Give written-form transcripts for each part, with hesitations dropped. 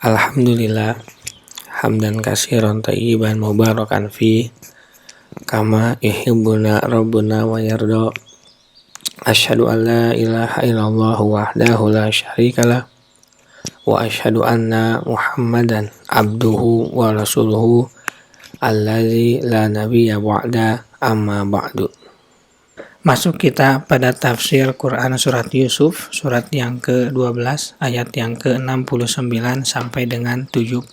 Alhamdulillah hamdan katsiran thayyiban mubarakan fi kama yuhibbuna rabbuna wa yarda. Asyhadu an la ilaha illallah wahdahu la syarikalah wa asyhadu anna Muhammadan abduhu wa rasuluhu allazi la nabiyya ba'da, amma ba'du. Masuk kita pada tafsir Quran surat Yusuf, surat yang ke-12, ayat yang ke-69 sampai dengan 79.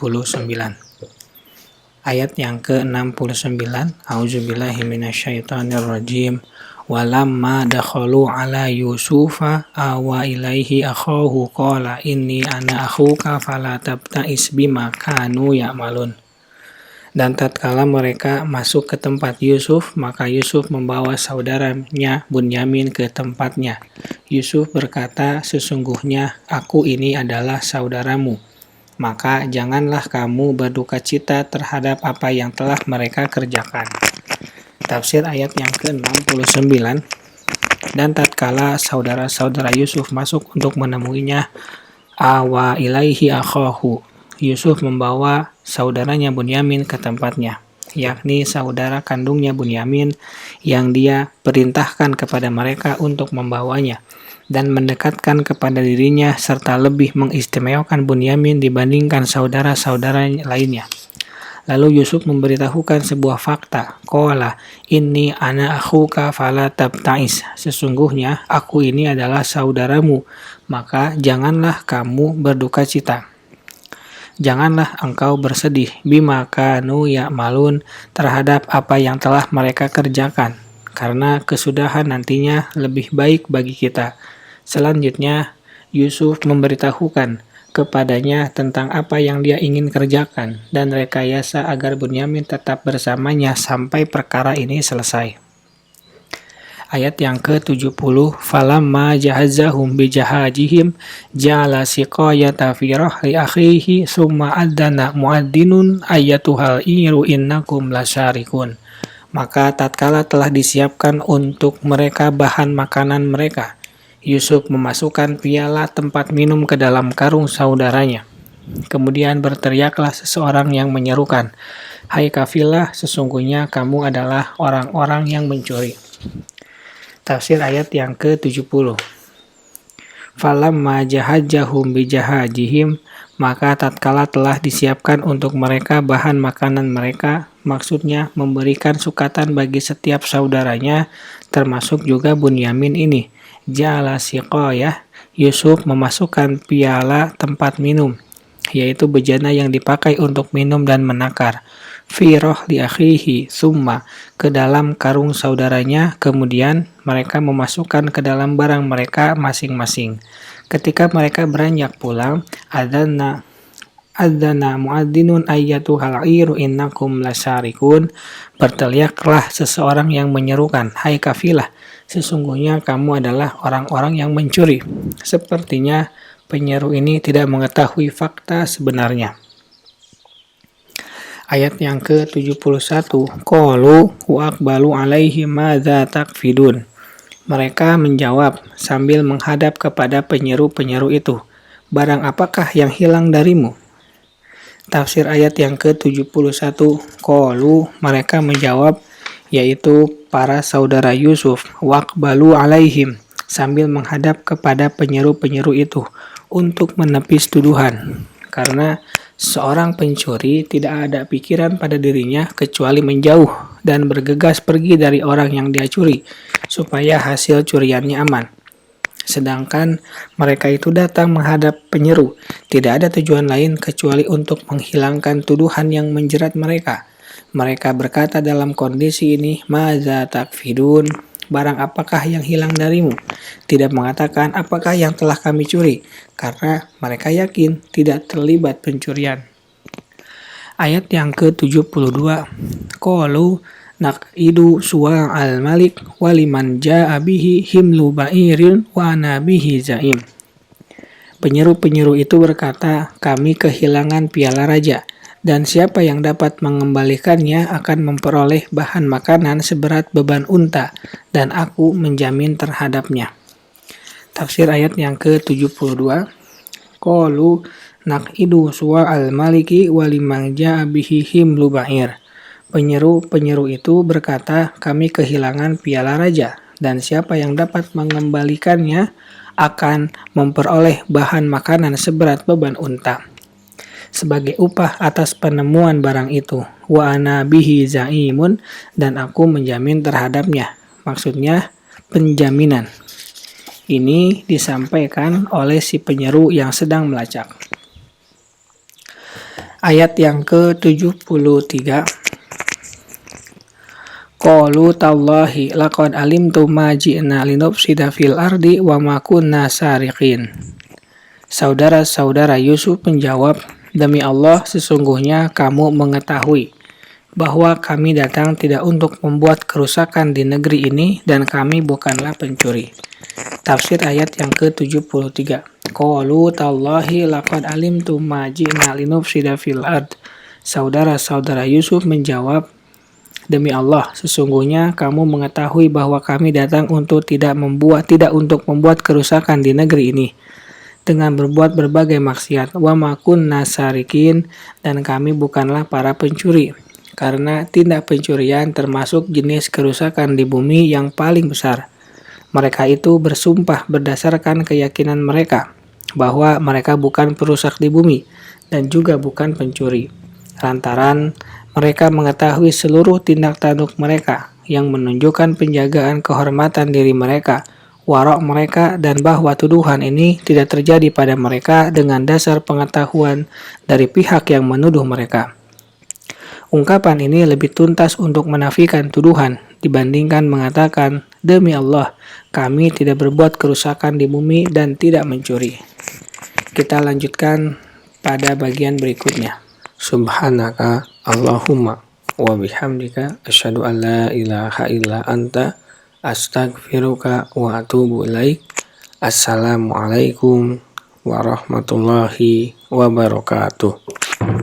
Ayat yang ke-69, A'udzubillahi minasyaitonirrajim. Walamma dakhalu ala Yusufa awa ilaihi akhahu qala inni ana akhuka fala tabta'is bima kanu ya'malun. Dan tatkala mereka masuk ke tempat Yusuf, maka Yusuf membawa saudaranya Bunyamin ke tempatnya. Yusuf berkata, sesungguhnya aku ini adalah saudaramu. Maka janganlah kamu berduka cita terhadap apa yang telah mereka kerjakan. Tafsir ayat yang ke-69. Dan tatkala saudara-saudara Yusuf masuk untuk menemuinya, awa ilaihi akhahu, Yusuf membawa saudaranya Bunyamin ke tempatnya, yakni saudara kandungnya Bunyamin yang dia perintahkan kepada mereka untuk membawanya dan mendekatkan kepada dirinya serta lebih mengistimewakan Bunyamin dibandingkan saudara-saudara lainnya. Lalu Yusuf memberitahukan sebuah fakta, qala inni ana akhuka fala tabta'is, sesungguhnya aku ini adalah saudaramu, maka janganlah kamu berduka cita. Janganlah engkau bersedih bima kanu ya'malun, terhadap apa yang telah mereka kerjakan, karena kesudahan nantinya lebih baik bagi kita. Selanjutnya Yusuf memberitahukan kepadanya tentang apa yang dia ingin kerjakan dan rekayasa agar Bunyamin tetap bersamanya sampai perkara ini selesai. Ayat yang ke-70, falamma jahazahum bijahajihim ja'ala siqayata fi rahli akhihi summa adzana muadzzinun ayyatuhal iru innakum lasyarikun. Maka tatkala telah disiapkan untuk mereka bahan makanan mereka, Yusuf memasukkan piala tempat minum ke dalam karung saudaranya. Kemudian berteriaklah seseorang yang menyerukan, hai kafilah, sesungguhnya kamu adalah orang-orang yang mencuri. Tafsir ayat yang ke-70. Falamma jahajahum bijahajihim, maka tatkala telah disiapkan untuk mereka bahan makanan mereka, maksudnya memberikan sukatan bagi setiap saudaranya, termasuk juga Bunyamin ini. Ja'ala siqayah, Yusuf memasukkan piala tempat minum, yaitu bejana yang dipakai untuk minum dan menakar, fi rahli akhihi, summa, ke dalam karung saudaranya, kemudian mereka memasukkan ke dalam barang mereka masing-masing. Ketika mereka beranjak pulang, adzana muadzzinun ayyatuhal iru innakum lasyarikun, berteriaklah seseorang yang menyerukan, hai kafilah, sesungguhnya kamu adalah orang-orang yang mencuri. Sepertinya penyeru ini tidak mengetahui fakta sebenarnya. Ayat yang ke-71, qalu wa aqbalu alaihi madza takfidun. Mereka menjawab sambil menghadap kepada penyeru-penyeru itu, barang apakah yang hilang darimu? Tafsir ayat yang ke-71, qalu, mereka menjawab, yaitu para saudara Yusuf, waqbalu alaihim, sambil menghadap kepada penyeru-penyeru itu untuk menepis tuduhan, karena seorang pencuri tidak ada pikiran pada dirinya kecuali menjauh dan bergegas pergi dari orang yang dia curi supaya hasil curiannya aman. Sedangkan mereka itu datang menghadap penyeru, tidak ada tujuan lain kecuali untuk menghilangkan tuduhan yang menjerat mereka. Mereka berkata dalam kondisi ini, madza takfidun, barang apakah yang hilang darimu? Tidak mengatakan apakah yang telah kami curi, karena mereka yakin tidak terlibat pencurian. Ayat yang ke-72, qalu naqidu suwa'al malik waliman ja'a bihi himlu ba'irin wa ana bihi za'im. Penyeru-penyeru itu berkata, kami kehilangan piala raja, dan siapa yang dapat mengembalikannya akan memperoleh bahan makanan seberat beban unta, dan aku menjamin terhadapnya. Tafsir ayat yang ke-72, qalu Naqidu suwa al-maliki walimang ja'a bihi himlu ba'ir. Penyeru itu berkata, kami kehilangan piala raja, dan siapa yang dapat mengembalikannya akan memperoleh bahan makanan seberat beban unta. Sebagai upah atas penemuan barang itu, wa ana bihi za'imun, dan aku menjamin terhadapnya. Maksudnya penjaminan. Ini disampaikan oleh si penyeru yang sedang melacak. Ayat yang ke-73. Qalu tallahi laqad alimtu ma ji'na linufsida fil ardi wa ma kunna sariqin. Saudara-saudara Yusuf menjawab, demi Allah sesungguhnya kamu mengetahui bahwa kami datang tidak untuk membuat kerusakan di negeri ini dan kami bukanlah pencuri. Tafsir ayat yang ke-73. Qalu tallahi laqad alimtu ma ji'na linufsida fil ard. Saudara-saudara Yusuf menjawab, demi Allah, sesungguhnya kamu mengetahui bahwa kami datang untuk tidak untuk membuat kerusakan di negeri ini dengan berbuat berbagai maksiat. Wa ma kunna sarikin, dan kami bukanlah para pencuri. Karena tindak pencurian termasuk jenis kerusakan di bumi yang paling besar. Mereka itu bersumpah berdasarkan keyakinan mereka bahwa mereka bukan perusak di bumi dan juga bukan pencuri. Lantaran mereka mengetahui seluruh tindak tanduk mereka yang menunjukkan penjagaan kehormatan diri mereka, warok mereka, dan bahwa tuduhan ini tidak terjadi pada mereka dengan dasar pengetahuan dari pihak yang menuduh mereka. Ungkapan ini lebih tuntas untuk menafikan tuduhan dibandingkan mengatakan, demi Allah, kami tidak berbuat kerusakan di bumi dan tidak mencuri. Kita lanjutkan pada bagian berikutnya. Subhanaka Allahumma wa bihamdika asyhadu an la ilaha illa anta astaghfiruka wa atubu ilaik. Assalamualaikum warahmatullahi wabarakatuh.